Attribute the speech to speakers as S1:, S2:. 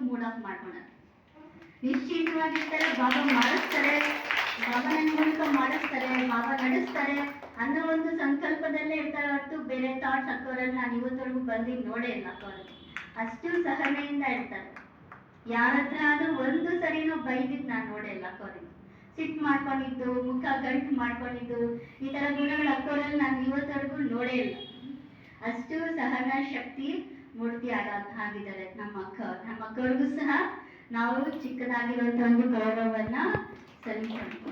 S1: Mood of ಮಾಡ್ಕೊಳೋದು. ನಿಶ್ಚಿತವಾಗಿರ್ತಾರೆ, ಬಾಬಾ ಮಾಡಿಸ್ತಾರೆ, ಬಾಬಾ ನನ್ನ ಮೂಲಕ ಮಾಡಿಸ್ತಾರೆ, ಬಾಬಾ ನಡೆಸ್ತಾರೆ ಅನ್ನೋ ಒಂದು ಸಂಕಲ್ಪದಲ್ಲೇ ಇರ್ತಾರೆ ಹೊರತು ಬೇರೆ ಥಾಟ್ಸ್ ಅಕ್ಕೋರಲ್ಲಿ ನಾನು ಇವತ್ತವರೆಗೂ ಬಂದಿದ್ದು ನೋಡೇ ಇಲ್ಲ ಅಕ್ಕೋರಲ್ಲಿ. ಅಷ್ಟು ಸಹನೆಯಿಂದ ಇರ್ತಾರೆ. ಯಾರ ಹತ್ರ ಆದ್ರೂ ಒಂದು ಸರಿನೂ ಬೈದಿದ್ದು ನಾನು ನೋಡೇ ಇಲ್ಲ ಅಕ್ಕೋರಿಗೆ. ಸಿಟ್ಟು ಮಾಡ್ಕೊಂಡಿದ್ದು, ಮುಖ ಗಂಟು ಮಾಡ್ಕೊಂಡಿದ್ದು, ಈ ತರ ಗುಣಗಳು ಅಕ್ಕೋರಲ್ಲಿ ನಾನು ಇವತ್ತವರೆಗೂ ನೋಡೇ ಇಲ್ಲ. ಅಷ್ಟು ಸಹನ ಶಕ್ತಿ ಮೂರ್ತಿ ಆಗಿದ್ದಾರೆ ನಮ್ಮ ಅಕ್ಕವ್ರಿಗೂ ಸಹ ನಾವು ಚಿಕ್ಕದಾಗಿರುವಂತಹ ಒಂದು ಗೌರವವನ್ನ ಸಲ್ಲಿಸಬೇಕು.